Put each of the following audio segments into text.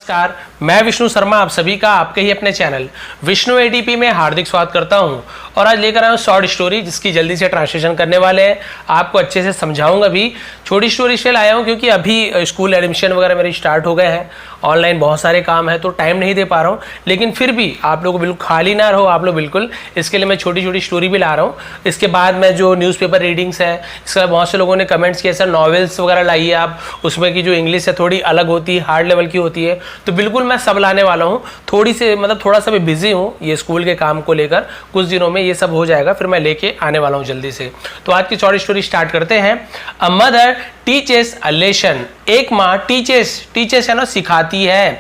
नमस्कार, मैं विष्णु शर्मा आप सभी का आपके ही अपने चैनल विष्णु एडीपी में हार्दिक स्वागत करता हूं। और आज लेकर आया हूं शॉर्ट स्टोरी जिसकी जल्दी से ट्रांसलेशन करने वाले हैं, आपको अच्छे से समझाऊंगा भी। छोटी स्टोरी इसलिए लाया हूं क्योंकि अभी स्कूल एडमिशन वगैरह मेरे स्टार्ट हो गए हैं, ऑनलाइन बहुत सारे काम है तो टाइम नहीं दे पा रहा हूँ। लेकिन फिर भी आप लोग बिल्कुल खाली ना रहो, आप लोग बिल्कुल, इसके लिए मैं छोटी छोटी स्टोरी भी ला रहा हूँ। इसके बाद मैं जो न्यूज़पेपर रीडिंग्स है, इसके बाद बहुत से लोगों ने कमेंट्स किए सर नॉवेल्स वगैरह लाइए आप, उसमें की जो इंग्लिश है थोड़ी अलग होती है, हार्ड लेवल की होती है, तो बिल्कुल मैं सब लाने वाला हूँ। थोड़ा सा भी बिजी हूँ ये स्कूल के काम को लेकर, कुछ दिनों में ये सब हो जाएगा, फिर मैं लेके आने वाला हूँ जल्दी से। तो आज की शॉर्ट स्टोरी स्टार्ट करते हैं। A mother teaches a lesson, एक माँ टीचेस है ना, सिखाती है।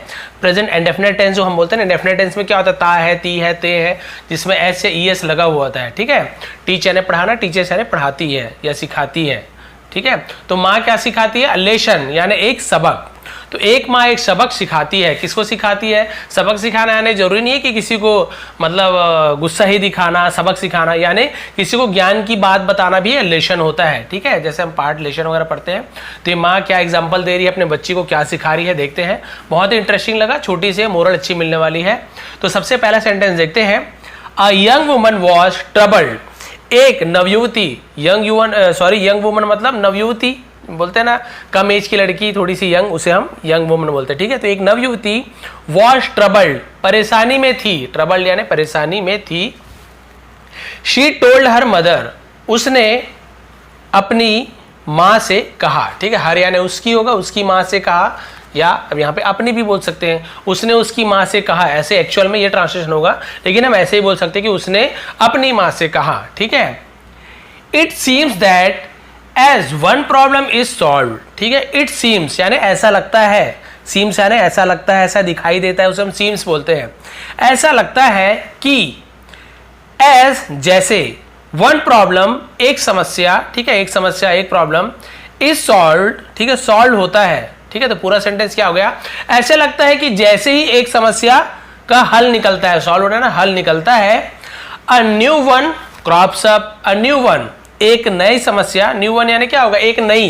प्रेजेंट इंडेफिनिट टेंस जो हम बोलते हैं ना, इंडेफिनिट टेंस में क्या होता है, ता है, ती है, ते है, जिसमें एस से ई एस लगा हुआ होता है। ठीक है, टीच यानी पढ़ाना, टीचेस यानी पढ़ाती है या सिखाती है। ठीक है, तो माँ क्या सिखाती है, लेसन यानी एक सबक। तो एक माँ एक सबक सिखाती है। किसको सिखाती है? सबक सिखाना यानी जरूरी नहीं है कि किसी को मतलब गुस्सा ही दिखाना, सबक सिखाना यानी किसी को ज्ञान की बात बताना भी लेसन होता है। ठीक है, जैसे हम पार्ट लेसन वगैरह पढ़ते हैं। तो ये माँ क्या एग्जाम्पल दे रही है, अपने बच्ची को क्या सिखा रही है, देखते हैं। बहुत ही इंटरेस्टिंग लगा, छोटी सी मोरल अच्छी मिलने वाली है। तो सबसे पहला सेंटेंस देखते हैं। A young woman was troubled, एक नवयुवती, यंग वुमन मतलब नवयुवती बोलते हैं ना, कम एज की लड़की, थोड़ी सी यंग, उसे हम यंग वुमन बोलते हैं। ठीक है, तो एक नवयुवती वॉज ट्रबल्ड, परेशानी में थी, ट्रबल्ड यानी परेशानी में थी। शी टोल्ड हर मदर, उसने अपनी माँ से कहा। ठीक है, हर यानी उसकी होगा, उसकी माँ से कहा, या अब यहाँ पे अपनी भी बोल सकते हैं। उसने उसकी माँ से कहा, ऐसे एक्चुअल में ये ट्रांसलेशन होगा, लेकिन हम ऐसे ही बोल सकते हैं कि उसने अपनी माँ से कहा। ठीक है, it seems that as one problem is solve. ठीक है, इट सीम्स यानी ऐसा लगता है, सीम्स यानी ऐसा लगता है, ऐसा दिखाई देता है, उसे हम सीम्स बोलते हैं। ऐसा लगता है कि, एज जैसे, वन प्रॉब्लम एक समस्या, ठीक है, एक समस्या एक प्रॉब्लम, इज सॉल्व, ठीक है, सॉल्व होता है। ठीक है, तो पूरा सेंटेंस क्या हो गया, ऐसे लगता है कि जैसे ही एक समस्या का हल निकलता है, सॉल्व होना है ना, हल निकलता है। A new one crops up, a new one एक नई समस्या, न्यू वन यानी क्या होगा, एक नई,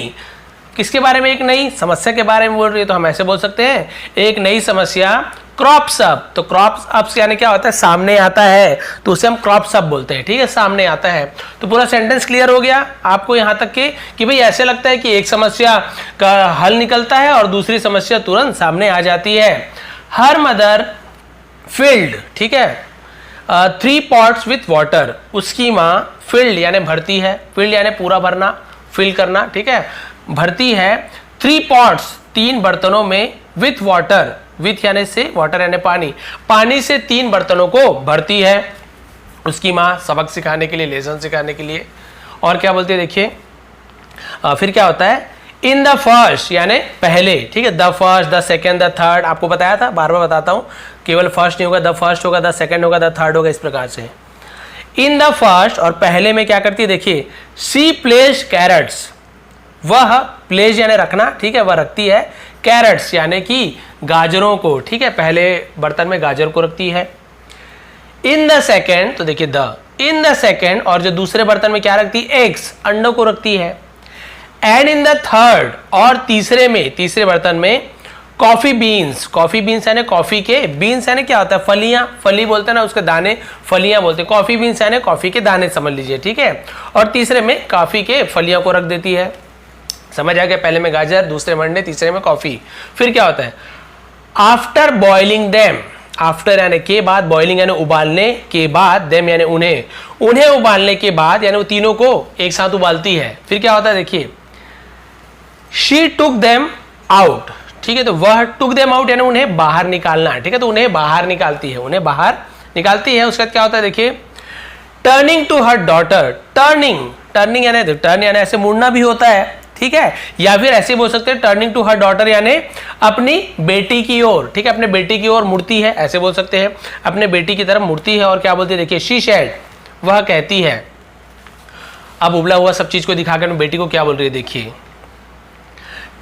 किसके बारे में, एक नई समस्या के बारे में बोल रही है, तो हम ऐसे बोल सकते हैं एक नई समस्या क्रॉप्स अप। तो क्रॉप्स अप यानी क्या होता है, सामने आता है, तो उसे हम क्रॉप्स अप बोलते हैं। ठीक है, सामने आता है। तो पूरा सेंटेंस क्लियर हो गया आपको यहाँ तक के कि भाई ऐसे लगता है कि एक समस्या का हल निकलता है और दूसरी समस्या तुरंत सामने आ जाती है। हर मदर फिल्ड, ठीक है, 3 पॉट्स विथ वाटर, उसकी माँ फिल्ड यानी भरती है, फिल्ड यानी पूरा भरना, फिल करना। ठीक है, भरती है 3 पॉट्स 3 बर्तनों में, विथ वाटर, विथ यानी से, वाटर यानी पानी, पानी से 3 बर्तनों को भरती है उसकी माँ, सबक सिखाने के लिए, लेसन सिखाने के लिए। और क्या बोलती है देखिए, फिर क्या होता है, इन द फर्स्ट यानी पहले, ठीक है, the first, the second, the third, आपको बताया था, बार बार बताता हूँ, केवल फर्स्ट नहीं होगा, द फर्स्ट होगा, द सेकेंड होगा, द थर्ड होगा, इस प्रकार से। इन द फर्स्ट और पहले में क्या करती है देखिए, सी प्लेस कैरेट्स, वह प्लेस यानी रखना, ठीक है, वह रखती है, कैरेट्स यानी कि गाजरों को, ठीक है, पहले बर्तन में गाजर को रखती है। इन द सेकेंड, तो देखिए द, इन द सेकेंड, और जो दूसरे बर्तन में क्या रखती है, एग्स, अंडों को रखती है। एंड इन द थर्ड, और तीसरे में, तीसरे बर्तन में कॉफी बीन्स, कॉफी बीन्स यानी कॉफी के, बीन्स यानी क्या होता है, फलियां, फली बोलते हैं ना उसके दाने, फलियां बोलते हैं, कॉफी बीन्स यानी कॉफी के दाने समझ लीजिए। ठीक है, और तीसरे में कॉफी के फलियां को रख देती है। समझ आ गया, पहले में गाजर, दूसरे में अंडे, तीसरे में कॉफी। फिर क्या होता है, आफ्टर बॉइलिंग देम, आफ्टर यानी के बाद, बॉइलिंग यानी उबालने के बाद, देम यानी उन्हें, उन्हें उबालने के बाद यानी वो तीनों को एक साथ उबालती है। फिर क्या होता है देखिए, शी टुक देम आउट, ठीक है, तो वह टुक देम आउट यानी उन्हें बाहर निकालना। ठीक है, तो उन्हें बाहर निकालती है, उन्हें बाहर निकालती है। उसके बाद क्या होता है देखिए, turning to her daughter, turning, turning यानी टर्न यानी ऐसे मुड़ना भी होता है, ठीक है, या फिर ऐसे बोल सकते हैं टर्निंग टू हर डॉटर यानी अपनी बेटी की ओर, ठीक है, अपने बेटी की ओर मुड़ती है, ऐसे बोल सकते हैं, अपने बेटी की तरफ मुड़ती है। और क्या बोलती है देखिए, शी सेड, वह कहती है। अब उबला हुआ सब चीज को दिखाकर बेटी को क्या बोल रही है देखिए,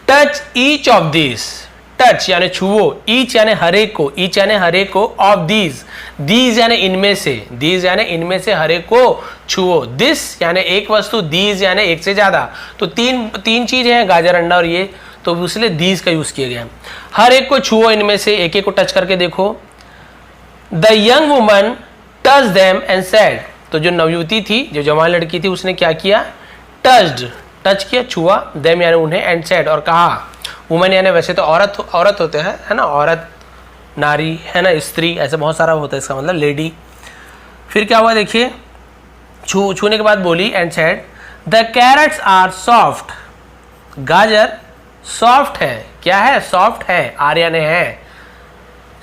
touch each of this, touch यानी छुओ, ईच यानी हरेक को, ईच यानी हरेक को, ऑफ दीज, दीज यानी इनमें से, दीज यानी इनमें से हरेक को छुओ, दिस यानी एक वस्तु, दीज यानी एक से ज्यादा। तो तीन चीजें हैं, गाजर, अंडा और ये, तो इसलिए दीज का यूज किया गया। हर एक को छुओ, इनमें से एक एक को टच करके देखो। The young woman touch them and said, तो जो नवयुवती थी, जो जवान लड़की थी, उसने क्या किया, टच किया, छुआ, देम यानी उन्हें, एंड सेड और कहा। वुमन यानी वैसे तो औरत होते हैं, है ना, औरत, नारी, है ना, स्त्री, ऐसे बहुत सारा होता है, इसका मतलब लेडी। फिर क्या हुआ देखिए, छूने के बाद बोली, and said the carrots are soft, गाजर सॉफ्ट है, क्या है, सॉफ्ट है, आर यानी है,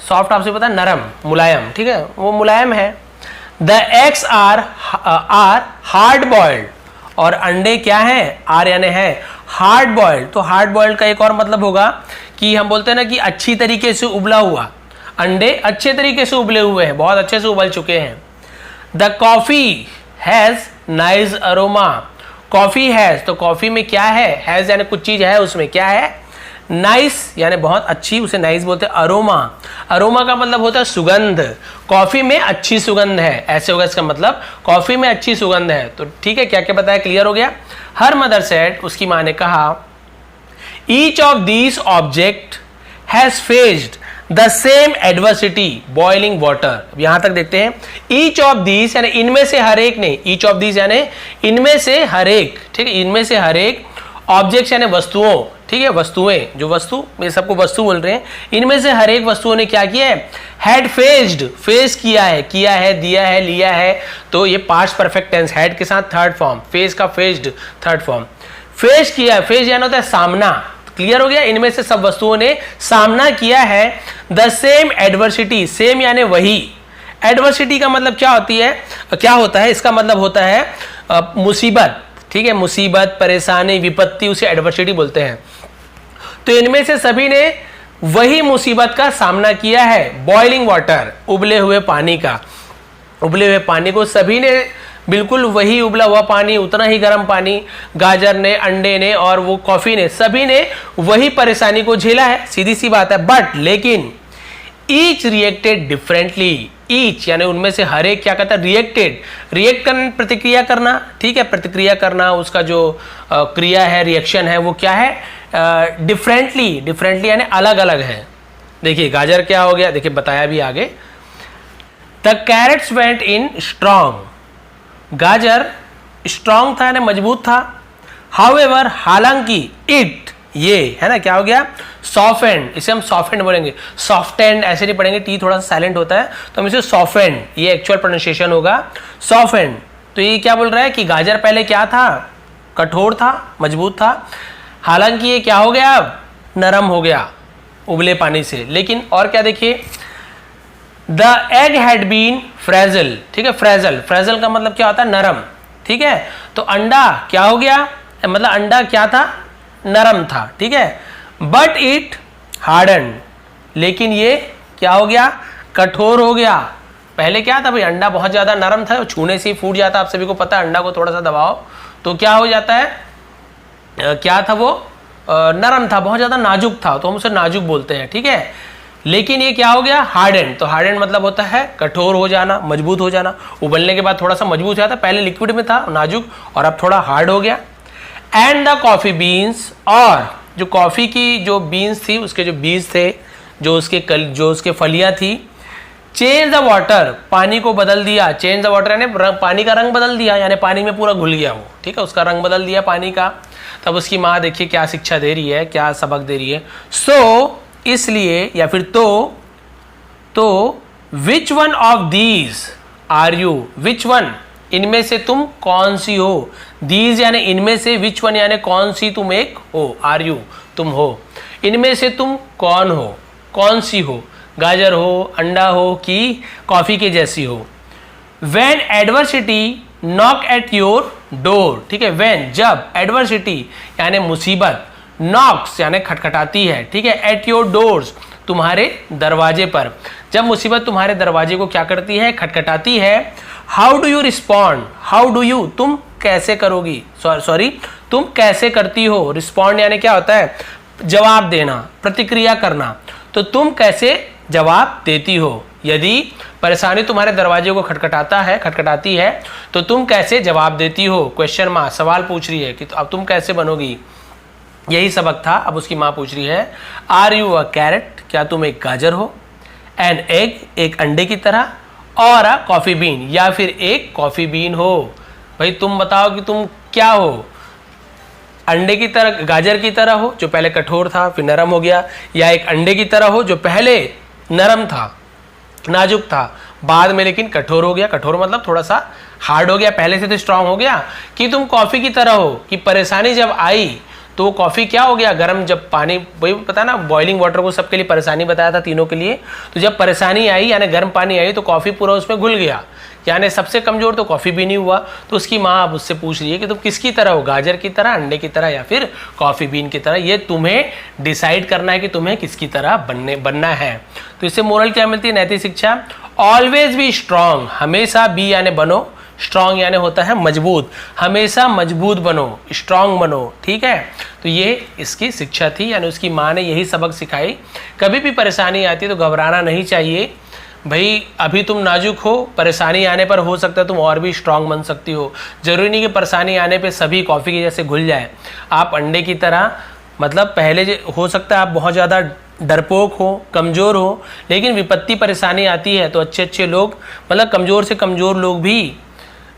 सॉफ्ट आपसे पता है नरम, मुलायम, ठीक है, वो मुलायम है। The eggs are hard boiled, और अंडे क्या है, आर यानी है हार्ड बॉइल्ड। तो हार्ड बॉइल्ड का एक और मतलब होगा कि हम बोलते हैं ना कि अच्छी तरीके से उबला हुआ, अंडे अच्छे तरीके से उबले हुए हैं, बहुत अच्छे से उबल चुके हैं। The coffee has nice aroma, coffee has, तो कॉफी में क्या है, हैज यानी कुछ चीज है, उसमें क्या है, नाइस यानी बहुत अच्छी, उसे नाइस बोलते हैं। अरोमा, अरोमा का मतलब होता है सुगंध, कॉफी में अच्छी सुगंध है, ऐसे होगा इसका मतलब, कॉफी में अच्छी सुगंध है। तो ठीक है, क्या क्या बताया, क्लियर हो गया। हर मदर सेड, उसकी माँ ने कहा, each of these object has faced the same adversity boiling water. यहां तक देखते हैं, ईच ऑफ दीज यानी इनमें से हर एक ने, ईच ऑफ दीज यानी इनमें से हर एक, ठीक है, इनमें से हर एक, ऑब्जेक्ट्स यानी वस्तुओं, ठीक है, वस्तुएं, जो वस्तु, मैं सबको वस्तु बोल रहे हैं, इनमें से हर एक वस्तुओं ने क्या किया है, हैड फेस्ड, फेस किया है, दिया है, लिया है। तो ये पास्ट परफेक्ट टेंस, हैड के साथ थर्ड फॉर्म, फेस का फेस्ड थर्ड फॉर्म, फेस किया, फेस यानी होता है सामना, क्लियर हो गया। इनमें से सब वस्तुओं ने सामना किया है द सेम एडवर्सिटी, सेम यानी वही, एडवर्सिटी का मतलब क्या होती है, क्या होता है, इसका मतलब होता है मुसीबत, ठीक है, मुसीबत, परेशानी, विपत्ति, उसे एडवर्सिटी बोलते हैं। तो इनमें से सभी ने वही मुसीबत का सामना किया है, बॉइलिंग वाटर, उबले हुए पानी का, उबले हुए पानी को सभी ने, बिल्कुल वही उबला हुआ पानी, उतना ही गर्म पानी, गाजर ने, अंडे ने और वो कॉफी ने, सभी ने वही परेशानी को झेला है, सीधी सी बात है। बट लेकिन ईच रिएक्टेड डिफरेंटली, ईच यानी उनमें से हर एक क्या कहता है, रिएक्टेड, रिएक्ट करना, प्रतिक्रिया करना, ठीक है, प्रतिक्रिया करना, उसका जो क्रिया है, रिएक्शन है, वो क्या है, डिफरेंटली, डिफरेंटली यानी अलग अलग है। देखिए गाजर क्या हो गया, देखिए बताया भी आगे, the carrots went in strong, गाजर स्ट्रॉन्ग था यानी मजबूत था। हाउएवर, हालांकि, इट, ये है ना, क्या हो गया, सॉफ्टेंड, इसे हम सॉफ्टेंड बोलेंगे, सॉफ्टेंड ऐसे नहीं पढ़ेंगे, टी थोड़ा सा साइलेंट होता है, तो हम इसे सॉफ्टेंड, ये एक्चुअल प्रोनाउंसिएशन होगा, सॉफ्टेंड। तो ये क्या बोल रहा है कि गाजर पहले क्या था, कठोर था, मजबूत था, हालांकि ये क्या हो गया, नरम हो गया उबले पानी से। लेकिन और क्या देखिए, the egg had been fragile, ठीक है, फ्रेजल, फ्रेजल का मतलब क्या होता है, नरम, ठीक है। तो अंडा क्या हो गया, मतलब अंडा क्या था, नरम था, ठीक है। बट इट हार्डन, लेकिन ये क्या हो गया, कठोर हो गया। पहले क्या था भाई, अंडा बहुत ज्यादा नरम था, छूने से ही फूट जाता, आप सभी को पता है, अंडा को थोड़ा सा दबाओ तो क्या हो जाता है, क्या था वो, नरम था, बहुत ज्यादा नाजुक था, तो हम उसे नाजुक बोलते हैं, ठीक है। लेकिन ये क्या हो गया, हार्डेंड, तो हार्डेंड मतलब होता है कठोर हो जाना, मजबूत हो जाना, उबलने के बाद थोड़ा सा मजबूत हो जाता, पहले लिक्विड में था नाजुक और अब थोड़ा हार्ड हो गया। एंड द कॉफी बीन्स, और जो कॉफी की जो बीन्स थी, उसके जो बीज थे, जो उसके फलियां थी, चेंज द वाटर, पानी को बदल दिया, चेंज द वाटर यानी पानी का रंग बदल दिया, यानी पानी में पूरा घुल गया वो, ठीक है, उसका रंग बदल दिया पानी का। तब उसकी माँ देखिए क्या शिक्षा दे रही है, क्या सबक दे रही है, सो इसलिए, या फिर तो which one of these are you, which one, इनमें से तुम कौन सी हो, दीज यानी इनमें से, विच वन यानी कौन सी तुम एक हो, आर यू तुम हो, इनमें से तुम कौन हो, कौन सी हो, गाजर हो, अंडा हो कि कॉफी के जैसी हो। When adversity knock at your door, ठीक है, when जब, adversity यानी मुसीबत, knocks यानी खटखटाती है, ठीक है, at your doors तुम्हारे दरवाजे पर, जब मुसीबत तुम्हारे दरवाजे को क्या करती है, खटखटाती है। How do you respond, how do you, तुम कैसे करोगी, सॉरी तुम कैसे करती हो, रिस्पॉन्ड यानी क्या होता है, जवाब देना, प्रतिक्रिया करना, तो तुम कैसे जवाब देती हो, यदि परेशानी तुम्हारे दरवाजे को खटखटाती है तो तुम कैसे जवाब देती हो, क्वेश्चन मार्क, सवाल पूछ रही है कि तो अब तुम कैसे बनोगी। यही सबक था। अब उसकी माँ पूछ रही है आर यू अ कैरेट, क्या तुम एक गाजर हो, एन एग, एक अंडे की तरह, और अ कॉफ़ी बीन, या फिर एक कॉफ़ी बीन हो। भाई तुम बताओ कि तुम क्या हो, अंडे की तरह, गाजर की तरह हो जो पहले कठोर था फिर नरम हो गया, या एक अंडे की तरह हो जो पहले नरम था, नाजुक था, बाद में लेकिन कठोर हो गया। कठोर मतलब थोड़ा सा हार्ड हो गया, पहले से तो स्ट्रांग हो गया। कि तुम कॉफ़ी की तरह हो, कि परेशानी जब आई तो कॉफ़ी क्या हो गया, गर्म जब पानी, वही पता ना बॉइलिंग वाटर को सबके लिए परेशानी बताया था तीनों के लिए। तो जब परेशानी आई यानी गर्म पानी आई तो कॉफ़ी पूरा उसमें घुल गया, यानी सबसे कमज़ोर तो कॉफ़ी भी नहीं हुआ। तो उसकी माँ अब उससे पूछ रही है कि तुम किसकी तरह हो, गाजर की तरह, अंडे की तरह, या फिर कॉफ़ी बीन की तरह। ये तुम्हें डिसाइड करना है कि तुम्हें किसकी तरह बनना है। तो इससे मोरल क्या मिलती है, नैतिक शिक्षा, ऑलवेज बी स्ट्रांग, हमेशा बी यानी बनो, स्ट्रांग यानी होता है मजबूत, हमेशा मजबूत बनो, स्ट्रांग बनो, ठीक है। तो ये इसकी शिक्षा थी, यानी उसकी माँ ने यही सबक सिखाई। कभी भी परेशानी आती है तो घबराना नहीं चाहिए भाई, अभी तुम नाजुक हो, परेशानी आने पर हो सकता है तुम और भी स्ट्रांग बन सकती हो। जरूरी नहीं कि परेशानी आने पे सभी कॉफ़ी के जैसे घुल जाए। आप अंडे की तरह, मतलब पहले हो सकता है आप बहुत ज़्यादा डरपोक हो, कमज़ोर हो, लेकिन विपत्ति परेशानी आती है तो अच्छे अच्छे लोग, मतलब कमज़ोर से कमज़ोर लोग भी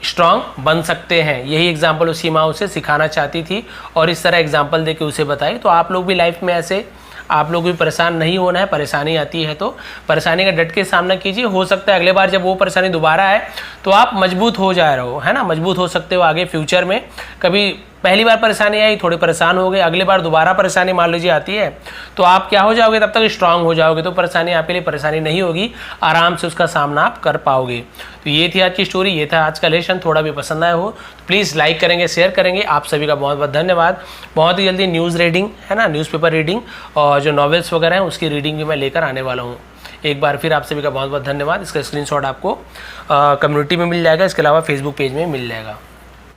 स्ट्रांग बन सकते हैं। यही एग्जाम्पल उसकी माँ उसे सिखाना चाहती थी और इस तरह एग्जाम्पल देके उसे बताई। तो आप लोग भी लाइफ में ऐसे, आप लोग भी परेशान नहीं होना है। परेशानी आती है तो परेशानी का डट के सामना कीजिए, हो सकता है अगले बार जब वो परेशानी दोबारा आए तो आप मजबूत हो जा रहे हो, है ना, मजबूत हो सकते हो आगे फ्यूचर में। कभी पहली बार परेशानी आई, थोड़े परेशान हो गए, अगली बार दोबारा परेशानी मान लीजिए आती है तो आप क्या हो जाओगे, तब तक स्ट्रांग हो जाओगे, तो परेशानी आपके लिए परेशानी नहीं होगी, आराम से उसका सामना आप कर पाओगे। तो ये थी आज की स्टोरी, ये था आज का लेसन। थोड़ा भी पसंद आया हो तो प्लीज़ लाइक करेंगे, शेयर करेंगे। आप सभी का बहुत बहुत धन्यवाद। बहुत ही जल्दी न्यूज़ रीडिंग, है ना, न्यूज़पेपर रीडिंग और जो नॉवेल्स वगैरह हैं उसकी रीडिंग भी मैं लेकर आने वाला हूँ। एक बार फिर आप सभी का बहुत बहुत धन्यवाद। इसका स्क्रीनशॉट आपको कम्युनिटी में मिल जाएगा, इसके अलावा फेसबुक पेज में मिल जाएगा।